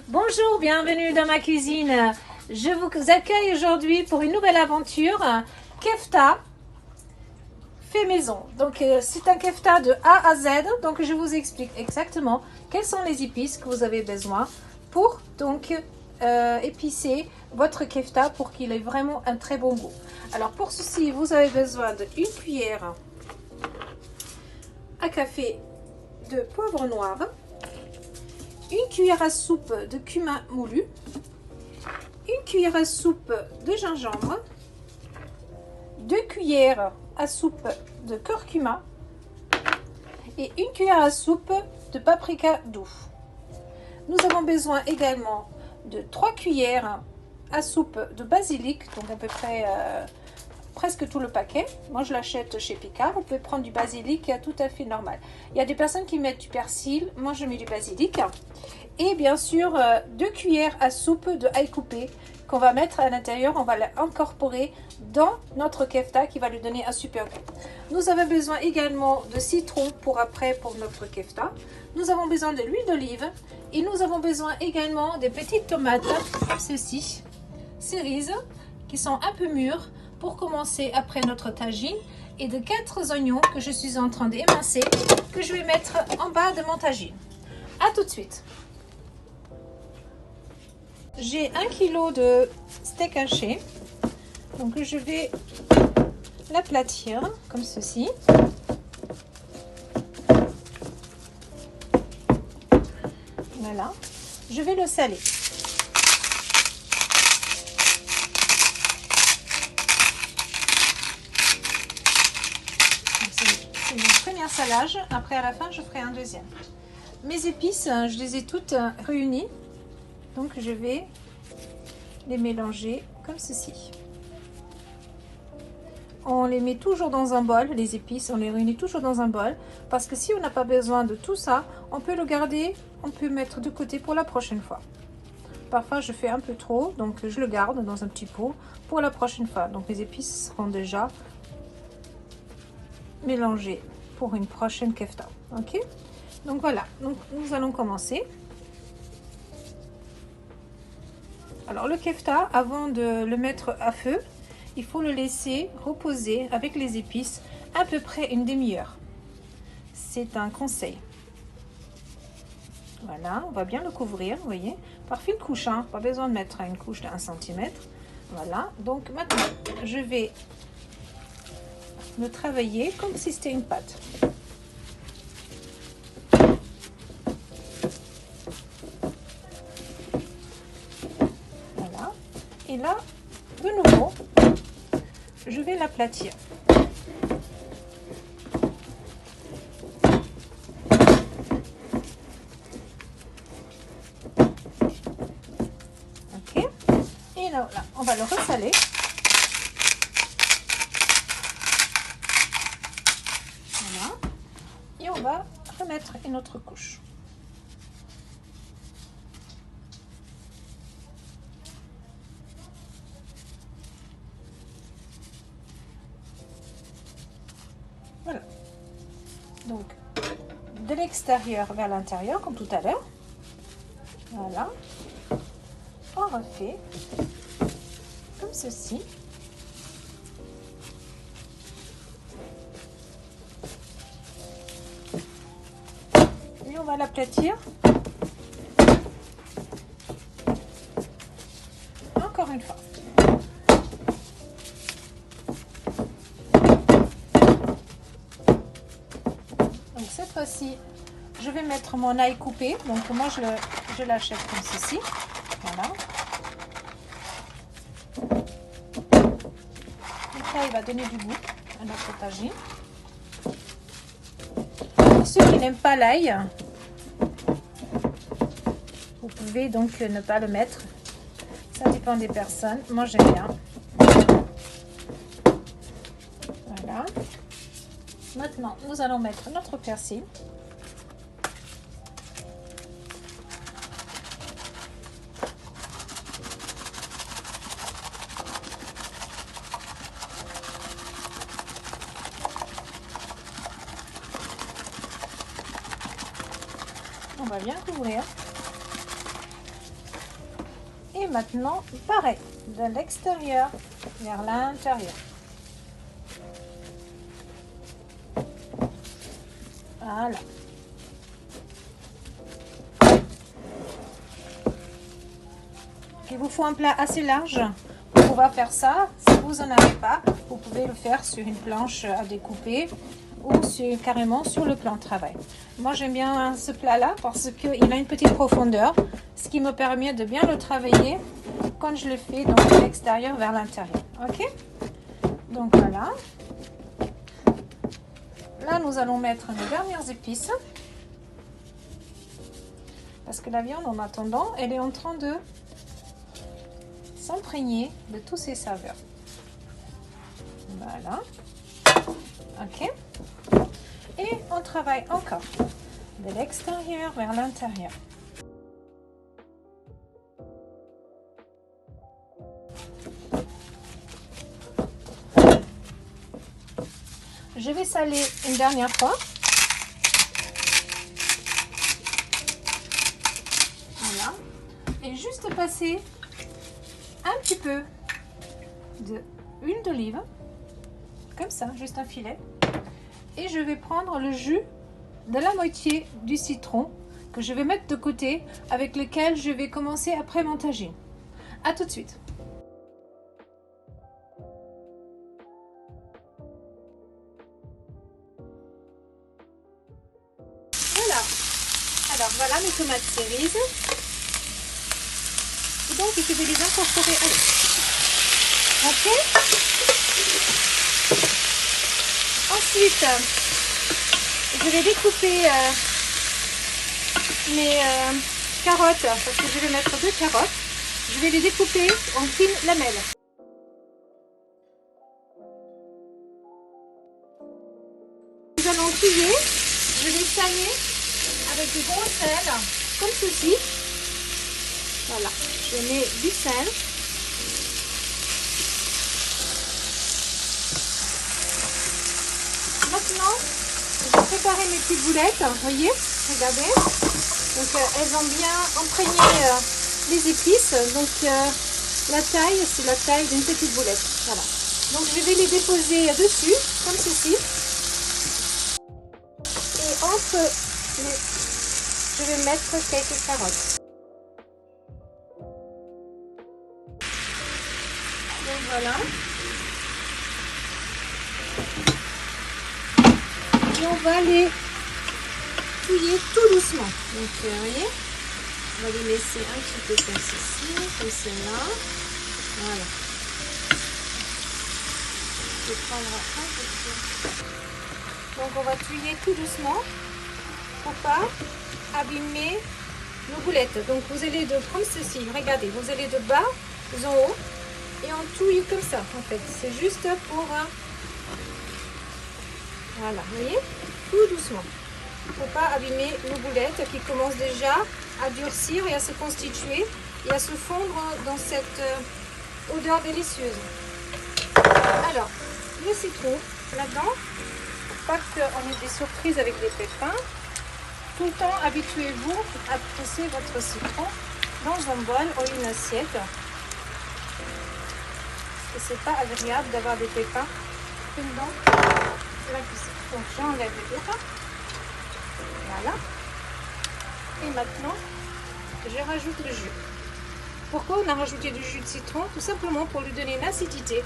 Bonjour, bienvenue dans ma cuisine. Je vous accueille aujourd'hui pour une nouvelle aventure, kefta fait maison. Donc c'est un kefta de A à Z. Donc je vous explique exactement quelles sont les épices que vous avez besoin pour donc épicer votre kefta pour qu'il ait vraiment un très bon goût. Alors pour ceci, vous avez besoin d'une cuillère à café de poivre noir, une cuillère à soupe de cumin moulu, une cuillère à soupe de gingembre, 2 cuillères à soupe de curcuma et une cuillère à soupe de paprika doux. Nous avons besoin également de 3 cuillères à soupe de basilic, donc à peu près presque tout le paquet. Moi je l'achète chez Picard. Vous pouvez prendre du basilic tout à fait normal. Il y a des personnes qui mettent du persil, moi je mets du basilic. Et bien sûr 2 cuillères à soupe de ail coupé qu'on va mettre à l'intérieur. On va l'incorporer dans notre kefta qui va lui donner un super goût. Nous avons besoin également de citron pour notre kefta. Nous avons besoin de l'huile d'olive et nous avons besoin également des petites tomates comme ceci, cerises, qui sont un peu mûres pour commencer après notre tagine, et de 4 oignons que je suis en train d'émincer que je vais mettre en bas de mon tagine. À tout de suite. J'ai 1 kg de steak haché, donc je vais l'aplatir comme ceci. Voilà, je vais le saler. C'est mon premier salage. Après, à la fin, je ferai un deuxième. Mes épices, je les ai toutes réunies. Donc, je vais les mélanger comme ceci. On les met toujours dans un bol, les épices, on les réunit toujours dans un bol. Parce que si on n'a pas besoin de tout ça, on peut le garder, on peut mettre de côté pour la prochaine fois. Parfois, je fais un peu trop, donc je le garde dans un petit pot pour la prochaine fois. Donc, les épices seront déjà mélangées pour une prochaine kefta. Ok? Donc, voilà. Donc, nous allons commencer. Alors, le kefta, avant de le mettre à feu, il faut le laisser reposer avec les épices à peu près une demi-heure. C'est un conseil. Voilà, on va bien le couvrir, vous voyez, par fine couche, hein, pas besoin de mettre une couche de 1 cm. Voilà, donc maintenant, je vais le travailler comme si c'était une pâte. Voilà, et là, de nouveau, je vais l'aplatir. Ok, et là, on va le ressaler. Voilà, et on va remettre une autre couche. Voilà, donc de l'extérieur vers l'intérieur comme tout à l'heure. Voilà, on refait comme ceci. Et on va l'aplatir encore une fois. Donc cette fois-ci, je vais mettre mon ail coupé. Donc moi, je l'achète comme ceci. Voilà. Donc là, il va donner du goût à notre tagine. Pour ceux qui n'aiment pas l'ail, vous pouvez donc ne pas le mettre. Ça dépend des personnes. Moi, j'aime bien. Voilà. Maintenant, nous allons mettre notre persil. On va bien couvrir. Et maintenant, pareil, de l'extérieur vers l'intérieur. Voilà. Il vous faut un plat assez large pour pouvoir faire ça. Si vous n'en avez pas, vous pouvez le faire sur une planche à découper ou carrément sur le plan de travail. Moi, j'aime bien ce plat-là parce qu'il a une petite profondeur, ce qui me permet de bien le travailler quand je le fais donc de l'extérieur vers l'intérieur. Ok? Donc voilà. Là, nous allons mettre nos dernières épices. Parce que la viande, en attendant, elle est en train de s'imprégner de tous ces saveurs. Voilà. Ok. Et on travaille encore de l'extérieur vers l'intérieur. Je vais saler une dernière fois. Voilà. Et juste passer un petit peu d'huile d'olive, comme ça, juste un filet. Et je vais prendre le jus de la moitié du citron que je vais mettre de côté, avec lequel je vais commencer après mon tagine. À tout de suite. Voilà. Alors voilà mes tomates cerises. Et donc je vais les incorporer à l'eau. Ok. Ensuite, je vais découper mes carottes, parce que je vais mettre 2 carottes. Je vais les découper en fines lamelles. Nous allons cuire. Je vais saler avec du gros sel, comme ceci. Voilà, je mets du sel. Maintenant, je vais préparer mes petites boulettes. Vous voyez, regardez. Donc, elles ont bien imprégné les épices. Donc, la taille, c'est la taille d'une petite boulette. Voilà. Donc, je vais les déposer dessus, comme ceci. Et entre les... je vais mettre quelques carottes. Donc, voilà. Et on va les touiller tout doucement. Donc, vous voyez, on va les laisser un petit peu comme ceci, comme cela. Voilà. Je vais prendre un peu. Donc, on va touiller tout doucement pour pas abîmer nos boulettes. Donc, vous allez de prendre ceci. Regardez, vous allez de bas en haut et on touille comme ça. En fait, c'est juste pour voilà, vous voyez, tout doucement. Pour pas abîmer nos boulettes qui commencent déjà à durcir et à se constituer et à se fondre dans cette odeur délicieuse. Alors, le citron, maintenant, pas qu'on ait des surprises avec des pépins, tout le temps habituez-vous à presser votre citron dans un bol ou une assiette. Parce que c'est pas agréable d'avoir des pépins dans la cuisine. Donc j'enlève les pépins. Voilà. Et maintenant, je rajoute le jus. Pourquoi on a rajouté du jus de citron? Tout simplement pour lui donner une acidité.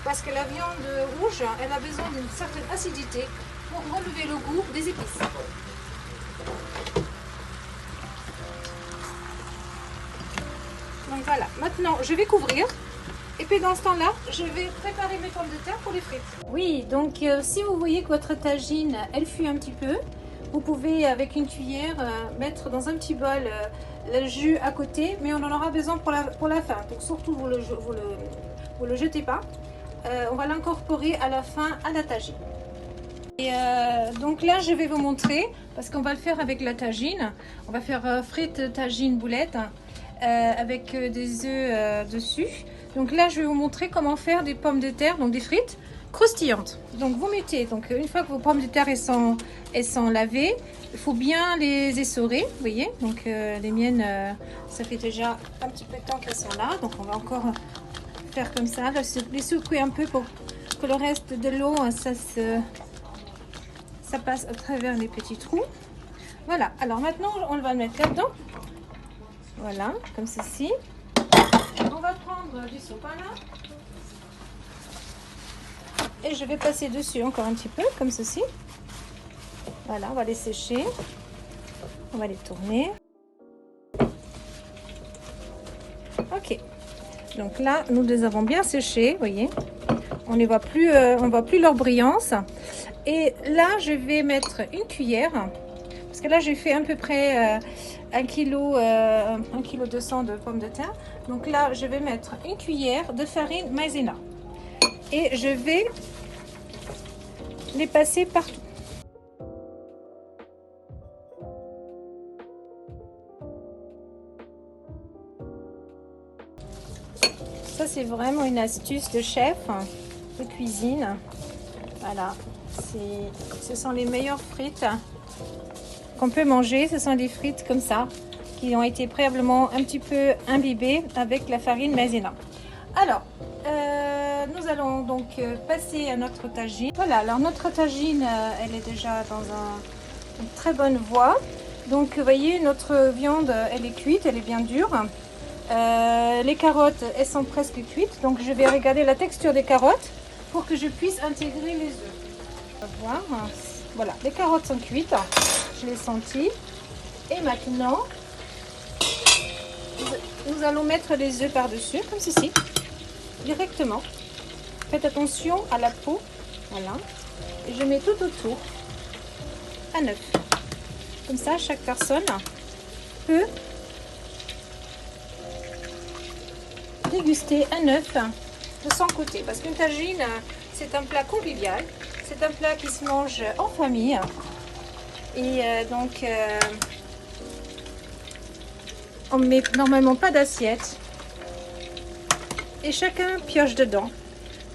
Parce que la viande rouge, elle a besoin d'une certaine acidité pour relever le goût des épices. Donc voilà, maintenant je vais couvrir. Et puis dans ce temps-là, je vais préparer mes pommes de terre pour les frites. Oui, donc si vous voyez que votre tagine, elle fuit un petit peu, vous pouvez avec une cuillère mettre dans un petit bol le jus à côté, mais on en aura besoin pour la fin. Donc surtout vous le jetez pas. On va l'incorporer à la fin à la tagine. Et donc là, je vais vous montrer, parce qu'on va le faire avec la tagine. On va faire frites, tagine, boulettes avec des œufs dessus. Donc là, je vais vous montrer comment faire des pommes de terre, donc des frites, croustillantes. Donc vous mettez, donc une fois que vos pommes de terre elles sont lavées, il faut bien les essorer, vous voyez. Donc les miennes, ça fait déjà un petit peu de temps qu'elles sont là, donc on va encore faire comme ça, les secouer un peu pour que le reste de l'eau, ça passe à travers les petits trous. Voilà, alors maintenant on va le mettre là-dedans. Voilà, comme ceci. On va prendre du sopalin. Et je vais passer dessus encore un petit peu, comme ceci. Voilà, on va les sécher. On va les tourner. Ok. Donc là, nous les avons bien séchés, vous voyez. On ne voit plus leur brillance. Et là, je vais mettre une cuillère. Parce que là, j'ai fait à peu près 1 kg 200 de pommes de terre. Donc là, je vais mettre une cuillère de farine maïzena. Et je vais les passer partout. Ça, c'est vraiment une astuce de chef de cuisine. Voilà, ce sont les meilleures frites qu'on peut manger. Ce sont des frites comme ça, qui ont été préalablement un petit peu imbibées avec la farine maïzena. Alors, nous allons donc passer à notre tagine. Voilà, alors notre tagine, elle est déjà dans une très bonne voie. Donc, vous voyez, notre viande, elle est cuite, elle est bien dure. Les carottes, elles sont presque cuites. Donc, je vais regarder la texture des carottes pour que je puisse intégrer les œufs. On va voir. Voilà, les carottes sont cuites. Je l'ai senti. Et maintenant, nous allons mettre les œufs par-dessus, comme ceci, directement. Faites attention à la peau. Voilà. Et je mets tout autour un œuf. Comme ça, chaque personne peut déguster un œuf de son côté. Parce qu'une tagine, c'est un plat convivial. C'est un plat qui se mange en famille. Et donc, on ne met normalement pas d'assiette. Et chacun pioche dedans.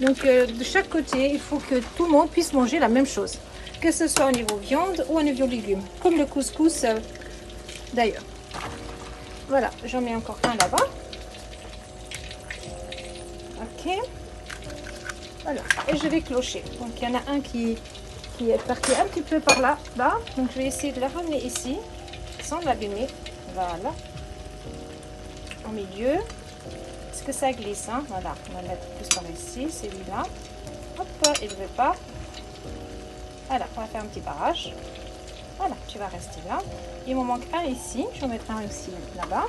Donc, de chaque côté, il faut que tout le monde puisse manger la même chose. Que ce soit au niveau viande ou au niveau légumes. Comme le couscous d'ailleurs. Voilà, j'en mets encore un là-bas. Ok. Voilà, et je vais clocher. Donc, il y en a un qui est parti un petit peu par là-bas. Donc, je vais essayer de le ramener ici, sans l'abîmer. Voilà. Au milieu. Est-ce que ça glisse, hein? Voilà, on va mettre plus par ici, celui-là. Hop, il ne veut pas. Voilà, on va faire un petit barrage. Voilà, tu vas rester là. Il me manque un ici. Je vais en mettre un aussi là-bas.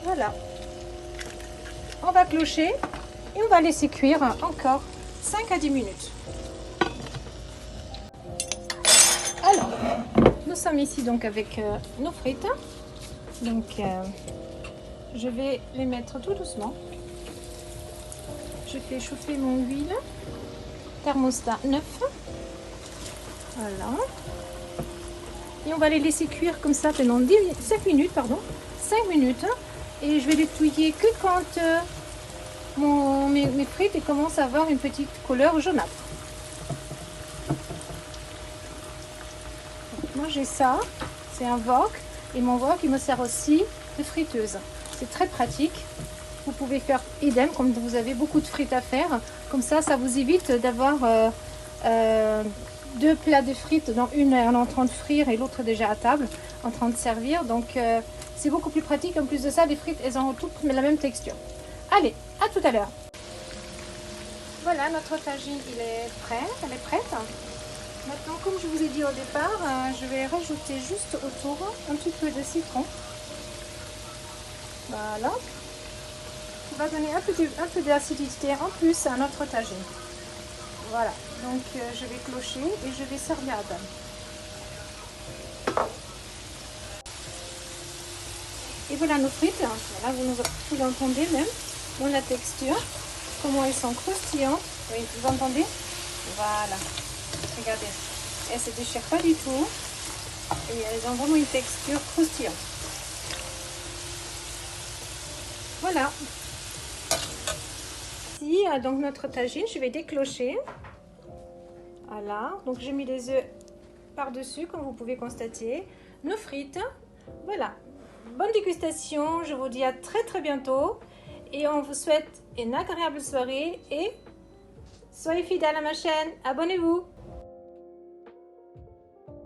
Voilà. On va clocher et on va laisser cuire encore 5 à 10 minutes. Alors, nous sommes ici donc avec nos frites. Donc, je vais les mettre tout doucement. Je fais chauffer mon huile. Thermostat 9. Voilà. Et on va les laisser cuire comme ça pendant 5 minutes, pardon. 5 minutes. Et je vais les touiller que quand mes frites commencent à avoir une petite couleur jaunâtre. Moi j'ai ça, c'est un wok. Et mon wok il me sert aussi de friteuse. C'est très pratique. Vous pouvez faire idem comme vous avez beaucoup de frites à faire. Comme ça vous évite d'avoir 2 plats de frites, dont une en train de frire et l'autre déjà à table, en train de servir. Donc c'est beaucoup plus pratique. En plus de ça, les frites, elles ont toutes la même texture. Allez, à tout à l'heure. Voilà, notre tagine, elle est prête. Maintenant, comme je vous ai dit au départ, je vais rajouter juste autour un petit peu de citron. Voilà. Ça va donner un peu d'acidité en plus à notre tagine. Voilà, donc je vais clocher et je vais servir à table. Et voilà nos frites. Voilà, vous l'entendez même dans la texture, comment elles sont croustillantes. Oui, vous entendez? Voilà. Regardez, elles ne se déchirent pas du tout et elles ont vraiment une texture croustillante. Voilà. voici donc notre tagine. Je vais déclocher. Voilà, donc j'ai mis les œufs par-dessus, comme vous pouvez constater. Nos frites. Voilà. Bonne dégustation. Je vous dis à très bientôt. Et on vous souhaite une agréable soirée. Et soyez fidèles à ma chaîne. Abonnez-vous.